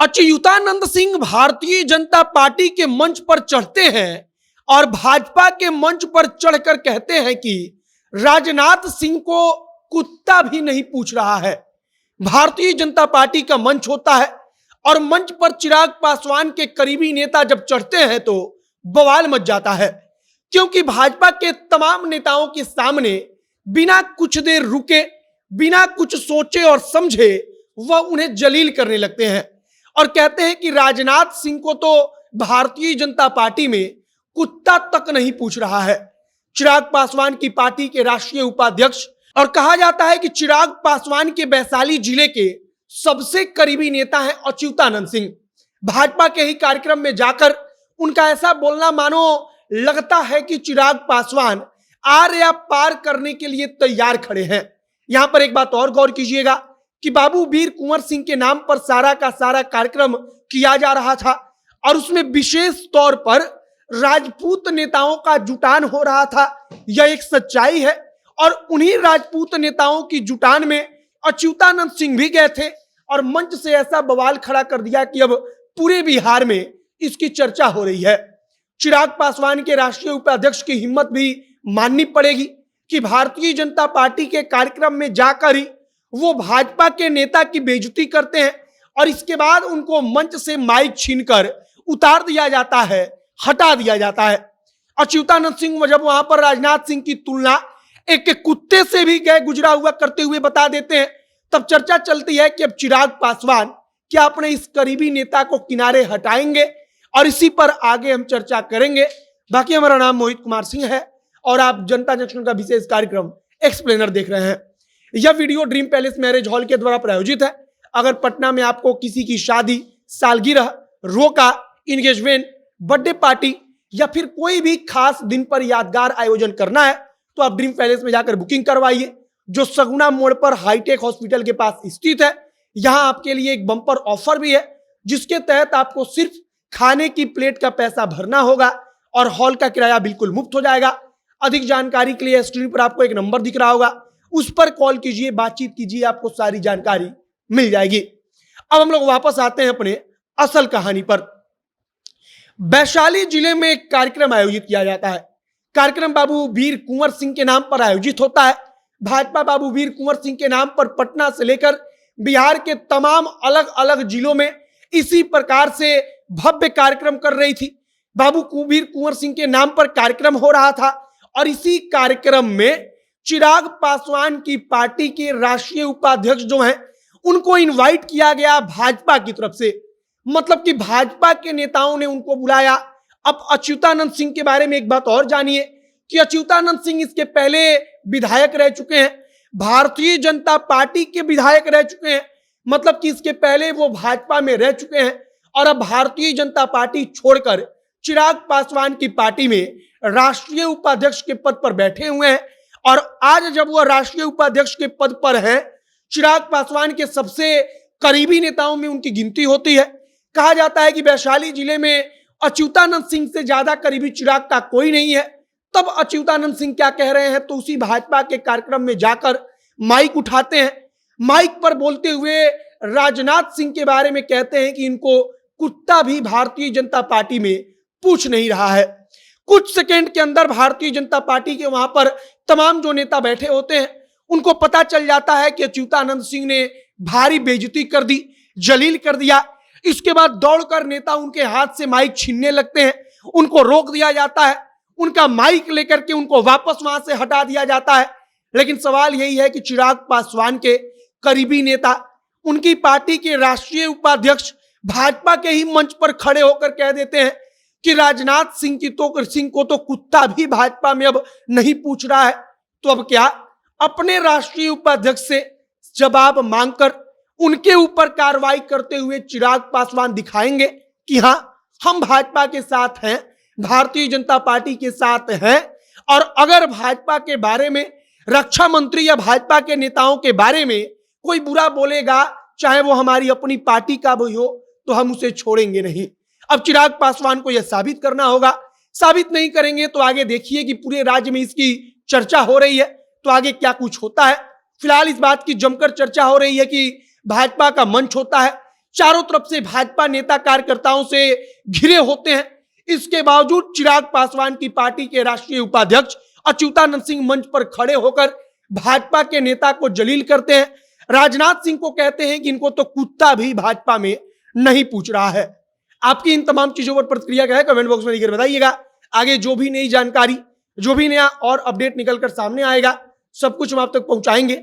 Achyutanand Singh Bharatiya Janata party के मंच पर चढ़ते हैं और भाजपा के मंच पर चढ़कर कहते हैं कि राजनाथ सिंह को कुत्ता भी नहीं पूछ रहा है। भारतीय जनता पार्टी का मंच होता है और मंच पर चिराग पासवान के करीबी नेता जब चढ़ते हैं तो बवाल मच जाता है, क्योंकि भाजपा के तमाम नेताओं के सामने बिना कुछ देर रुके, बिना कुछ सोचे और समझे वह उन्हें जलील करने लगते हैं और कहते हैं कि राजनाथ सिंह को तो भारतीय जनता पार्टी में कुत्ता तक नहीं पूछ रहा है। चिराग पासवान की पार्टी के राष्ट्रीय उपाध्यक्ष और कहा जाता है कि चिराग पासवान के वैशाली जिले के सबसे करीबी नेता हैं अच्युतानंद सिंह। भाजपा के ही कार्यक्रम में जाकर उनका ऐसा बोलना मानो लगता है कि चिराग पासवान आर या पार करने के लिए तैयार खड़े हैं। यहां पर एक बात और गौर कीजिएगा कि बाबू वीर कुंवर सिंह के नाम पर सारा का सारा कार्यक्रम किया जा रहा था और उसमें विशेष तौर पर राजपूत नेताओं का जुटान हो रहा था। यह एक सच्चाई है और उन्हीं राजपूत नेताओं की जुटान में अच्युतानंद सिंह भी गए थे और मंच से ऐसा बवाल खड़ा कर दिया कि अब पूरे बिहार में इसकी चर्चा हो रही है। चिराग पासवान के राष्ट्रीय उपाध्यक्ष की हिम्मत भी माननी पड़ेगी कि भारतीय जनता पार्टी के कार्यक्रम में जाकर ही वो भाजपा के नेता की बेइज्जती करते हैं और इसके बाद उनको मंच से माइक छीनकर उतार दिया जाता है, हटा दिया जाता है। अच्युतानंद सिंह जब वहां पर राजनाथ सिंह की तुलना एक कुत्ते से भी गए गुजरा हुआ करते हुए बता देते हैं, तब चर्चा चलती है कि अब चिराग पासवान क्या अपने इस करीबी नेता को किनारे हटाएंगे, और इसी पर आगे हम चर्चा करेंगे। बाकी हमारा नाम मोहित कुमार सिंह है और आप जनता जंक्शन का विशेष कार्यक्रम एक्सप्लेनर देख रहे हैं। यह video dream palace marriage hall के द्वारा प्रायोजित है। अगर पटना में आपको किसी की शादी, सालगिरह, रोका, इंगेजमेंट, बर्थडे पार्टी या फिर कोई भी खास दिन पर यादगार आयोजन करना है तो आप ड्रीम पैलेस में जाकर बुकिंग करवाइए, जो सगुना मोड़ पर हाईटेक हॉस्पिटल के पास स्थित है। यहां आपके लिए एक बम्पर ऑफर भी है, जिसके तहत आपको सिर्फ खाने की प्लेट का पैसा भरना होगा और हॉल का किराया बिल्कुल मुफ्त हो जाएगा। अधिक जानकारी के लिए स्क्रीन पर आपको एक नंबर दिख रहा होगा, उस पर कॉल कीजिए, बातचीत कीजिए, आपको सारी जानकारी मिल जाएगी। अब हम लोग वापस आते हैं अपने असल कहानी पर। वैशाली जिले में एक कार्यक्रम आयोजित किया जाता है। कार्यक्रम बाबू वीर कुंवर सिंह के नाम पर आयोजित होता है। भाजपा बाबू वीर कुंवर सिंह के नाम पर पटना से लेकर बिहार के तमाम अलग अलग जिलों में इसी प्रकार से भव्य कार्यक्रम कर रही थी। बाबू वीर कुंवर सिंह के नाम पर कार्यक्रम हो रहा था और इसी कार्यक्रम में चिराग पासवान की पार्टी के राष्ट्रीय उपाध्यक्ष जो हैं उनको इनवाइट किया गया भाजपा की तरफ से। मतलब कि भाजपा के नेताओं ने उनको बुलाया। अब अच्युतानंद सिंह के बारे में एक बात और जानिए कि अच्युतानंद सिंह इसके पहले विधायक रह चुके हैं, भारतीय जनता पार्टी के विधायक रह चुके हैं। मतलब कि इसके पहले वो भाजपा में रह चुके हैं और अब भारतीय जनता पार्टी छोड़कर चिराग पासवान की पार्टी में राष्ट्रीय उपाध्यक्ष के पद पर बैठे हुए हैं। और आज जब वह राष्ट्रीय उपाध्यक्ष के पद पर हैं, चिराग पासवान के सबसे करीबी नेताओं में उनकी गिनती होती है। कहा जाता है कि वैशाली जिले में अच्युतानंद सिंह से ज्यादा करीबी चिराग का कोई नहीं है। तब अच्युतानंद सिंह क्या कह रहे हैं, तो उसी भाजपा के कार्यक्रम में जाकर माइक उठाते हैं। माइक पर बोलते हुए राजनाथ सिंह के बारे में कहते हैं कि इनको कुत्ता भी भारतीय जनता पार्टी में पूछ नहीं रहा है। कुछ सेकंड के अंदर भारतीय जनता पार्टी के वहां पर तमाम जो नेता बैठे होते हैं उनको पता चल जाता है कि अच्युतानंद सिंह ने भारी बेइज्जती कर दी, जलील कर दिया। इसके बाद दौड़कर नेता उनके हाथ से माइक छीनने लगते हैं, उनको रोक दिया जाता है, उनका माइक लेकर के उनको वापस वहां से हटा दिया जाता है। लेकिन सवाल यही है कि चिराग पासवान के करीबी नेता, उनकी पार्टी के राष्ट्रीय उपाध्यक्ष भाजपा के ही मंच पर खड़े होकर कह देते हैं कि राजनाथ सिंह को तो कुत्ता भी भाजपा में अब नहीं पूछ रहा है। तो अब क्या अपने राष्ट्रीय उपाध्यक्ष से जवाब मांगकर उनके ऊपर कार्रवाई करते हुए चिराग पासवान दिखाएंगे कि हां, हम भाजपा के साथ हैं, भारतीय जनता पार्टी के साथ हैं। और अगर भाजपा के बारे में, रक्षा मंत्री या भाजपा के नेताओं के बारे में कोई बुरा बोलेगा, चाहे वो हमारी अपनी पार्टी का भी हो, तो हम उसे छोड़ेंगे नहीं। अब चिराग पासवान को यह साबित करना होगा। साबित नहीं करेंगे तो आगे देखिए कि पूरे राज्य में इसकी चर्चा हो रही है, तो आगे क्या कुछ होता है। फिलहाल इस बात की जमकर चर्चा हो रही है कि भाजपा का मंच होता है, चारों तरफ से भाजपा नेता कार्यकर्ताओं से घिरे होते हैं। इसके बावजूद चिराग पासवान की पार्टी के राष्ट्रीय उपाध्यक्ष अच्युतानंद सिंह मंच पर खड़े होकर भाजपा के नेता को जलील करते हैं। राजनाथ सिंह को कहते हैं कि इनको तो कुत्ता भी भाजपा में नहीं पूछ रहा है। आपकी इन तमाम चीजों पर प्रतिक्रिया क्या है, कमेंट बॉक्स में लिखकर बताइएगा। आगे जो भी नई जानकारी, जो भी नया और अपडेट निकलकर सामने आएगा, सब कुछ हम आप तक पहुंचाएंगे।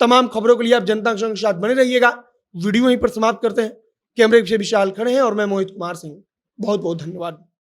तमाम खबरों के लिए आप जनता के साथ बने रहिएगा। वीडियो यहीं पर समाप्त करते हैं। कैमरे से विशाल खड़े हैं और मैं मोहित कुमार सिंह। बहुत बहुत धन्यवाद।